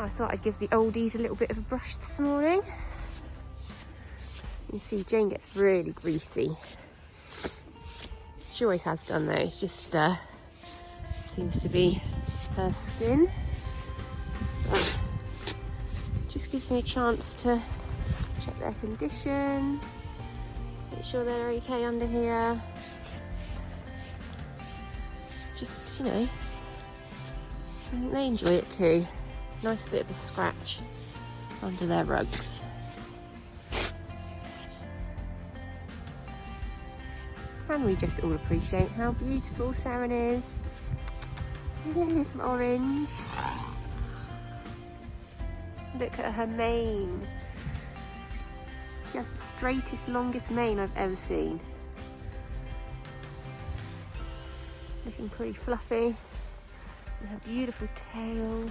I thought I'd give the oldies a little bit of a brush this morning. You see Jane gets really greasy. She always has done though, it's just seems to be her skin. But just gives me a chance to check their condition, make sure they're okay under here. Just, you know, I think they enjoy it too. Nice bit of a scratch under their rugs. And we just all appreciate how beautiful Seren is. Little orange. Look at her mane. She has the straightest, longest mane I've ever seen. Looking pretty fluffy. And her beautiful tail.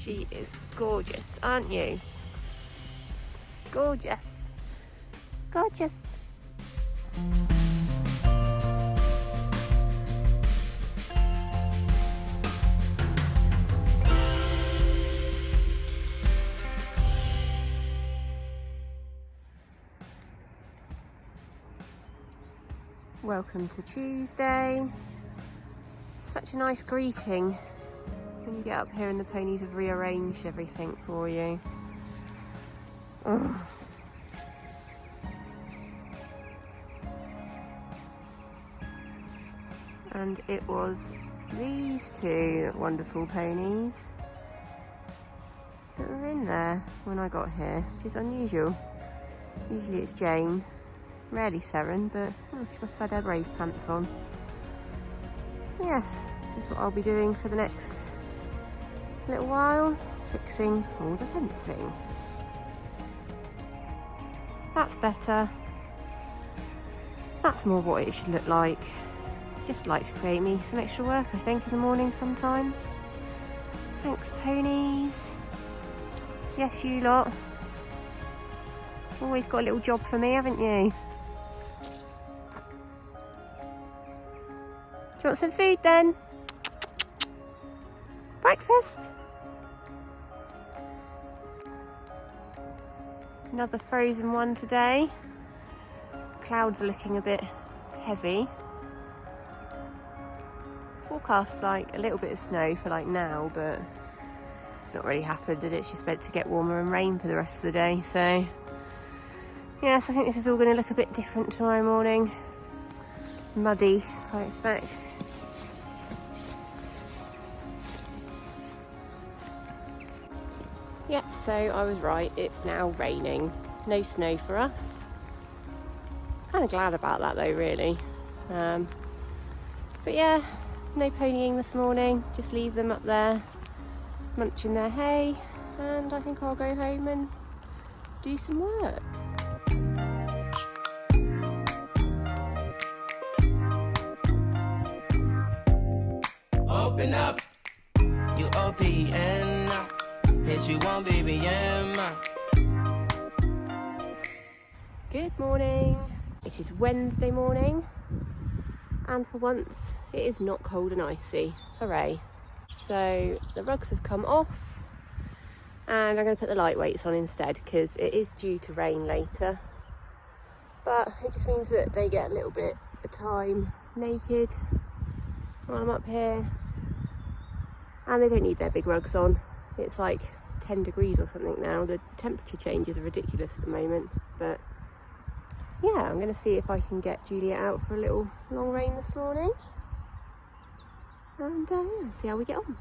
She is gorgeous, aren't you? Gorgeous. Gorgeous. Welcome to Tuesday. Such a nice greeting when you get up here and the ponies have rearranged everything for you. Ugh. And it was these two wonderful ponies that were in there when I got here, which is unusual. Usually it's Jane, rarely Seren, but she must have had her brave pants on. Yes, this is what I'll be doing for the next little while, fixing all the fencing. That's better. That's more what it should look like. Just like to create me some extra work, I think, in the morning sometimes. Thanks, ponies. Yes, you lot. Always got a little job for me, haven't you? Do you want some food then? Breakfast? Another frozen one today. Clouds are looking a bit heavy. Forecast like a little bit of snow for like now, but it's not really happened, and it's just meant to get warmer and rain for the rest of the day. So yes, I think this is all going to look a bit different tomorrow morning. Muddy, I expect. Yep, so I was right, it's now raining. No snow for us. Kind of glad about that though, really. But yeah, no ponying this morning, just leave them up there munching their hay, and I think I'll go home and do some work. Open up, you open up. Bitch, you want BBM. Good morning. It is Wednesday morning, and for once it is not cold and icy. Hooray. So the rugs have come off, and I'm going to put the lightweights on instead because it is due to rain later. But it just means that they get a little bit of time naked while I'm up here, and they don't need their big rugs on. It's like 10 degrees or something now. The temperature changes are ridiculous at the moment, but yeah, I'm going to see if I can get Julia out for a little long rain this morning, and yeah, see how we get on.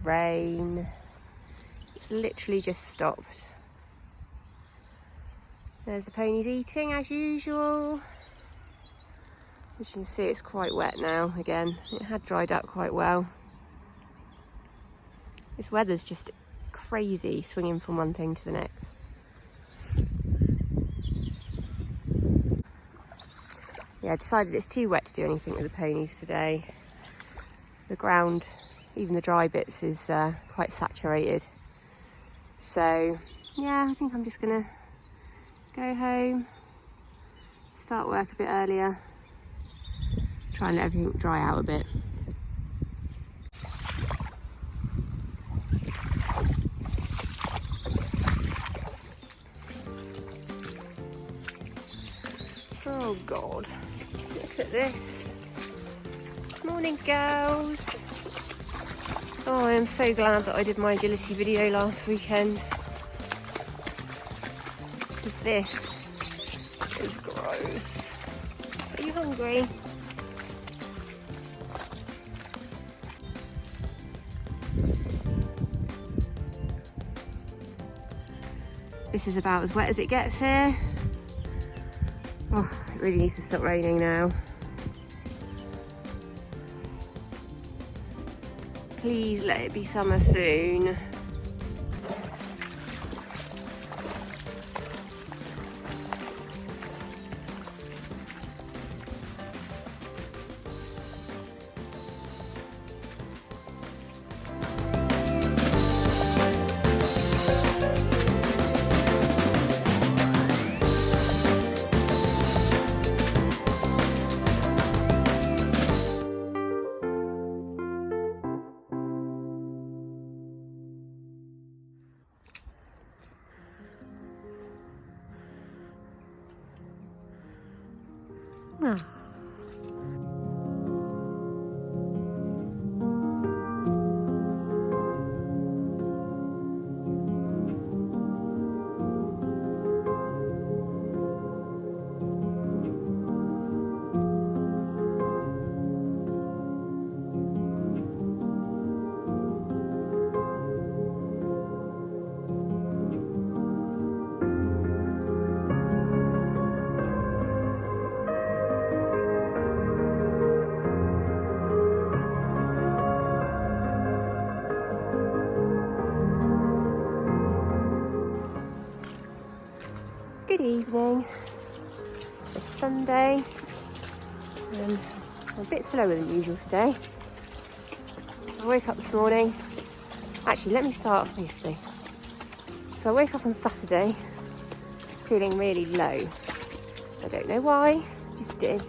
rain. It's literally just stopped. There's the ponies eating as usual. As you can see, it's quite wet now again. It had dried up quite well. This weather's just crazy, swinging from one thing to the next. Yeah, I decided it's too wet to do anything with the ponies today. The ground, even the dry bits, is quite saturated. So yeah, I think I'm just gonna go home, start work a bit earlier, try and let everything dry out a bit. Oh God, look at this. Morning girls. Oh, I am so glad that I did my agility video last weekend. This is gross. Are you hungry? This is about as wet as it gets here. Oh, it really needs to stop raining now. Please let it be summer soon. Ah. Good evening. It's Sunday. I'm a bit slower than usual today. So I woke up this morning. Actually, let me start off yesterday. So I woke up on Saturday feeling really low. I don't know why, just did.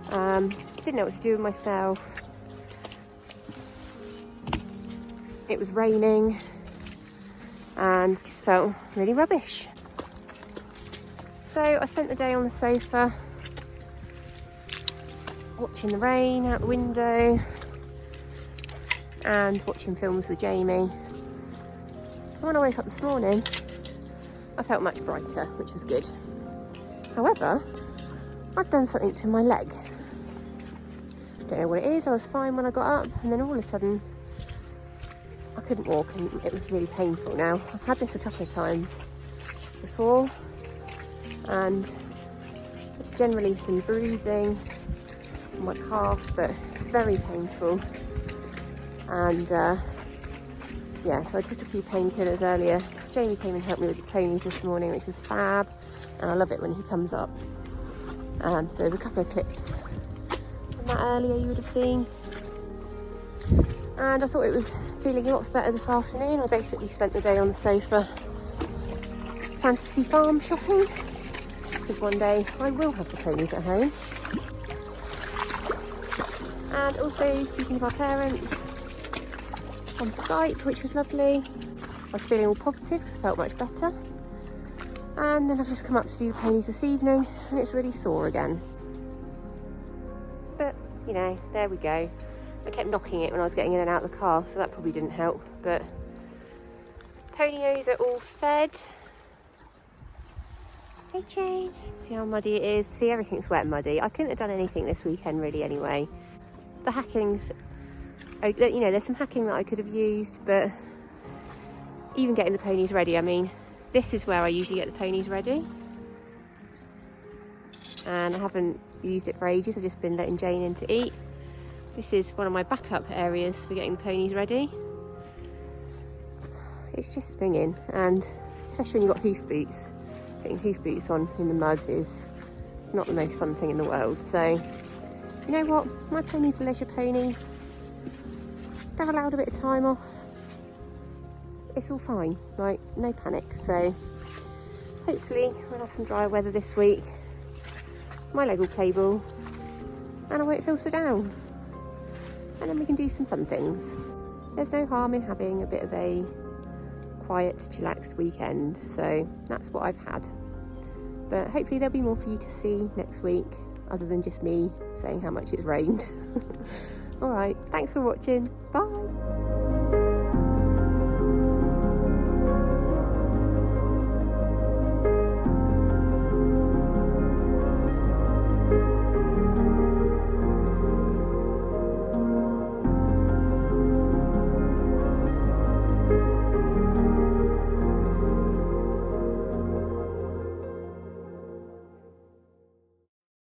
Didn't know what to do with myself. It was raining and just felt really rubbish. So I spent the day on the sofa watching the rain out the window and watching films with Jamie. And when I woke up this morning, I felt much brighter, which was good. However, I've done something to my leg. Don't know what it is. I was fine when I got up, and then all of a sudden I couldn't walk and it was really painful. Now, I've had this a couple of times before, and it's generally some bruising on my calf, but it's very painful. And yeah, so I took a few painkillers earlier. Jamie came and helped me with the ponies this morning, which was fab, and I love it when he comes up. So there's a couple of clips from that earlier you would have seen. And I thought it was feeling lots better this afternoon. I basically spent the day on the sofa fantasy farm shopping, because one day I will have the ponies at home. And also speaking of our parents on Skype, which was lovely. I was feeling all positive because I felt much better. And then I've just come up to do the ponies this evening and it's really sore again. But, you know, there we go. I kept knocking it when I was getting in and out of the car, so that probably didn't help. But ponios are all fed. Hey Jane. See how muddy it is? See, everything's wet and muddy. I couldn't have done anything this weekend really anyway. The hacking's you know, there's some hacking that I could have used, but even getting the ponies ready, I mean, this is where I usually get the ponies ready. And I haven't used it for ages, I've just been letting Jane in to eat. This is one of my backup areas for getting the ponies ready. It's just swinging, and especially when you've got hoof boots. Getting hoof boots on in the mud is not the most fun thing in the world. So, you know what? My ponies are leisure ponies. They're allowed a bit of time off. It's all fine, like, no panic. So, hopefully we'll have some dry weather this week. My leg will play ball, and I won't filter down. And then we can do some fun things. There's no harm in having a bit of a quiet, chillaxed weekend, so that's what I've had. But hopefully there'll be more for you to see next week, other than just me saying how much it's rained. Alright, thanks for watching. Bye!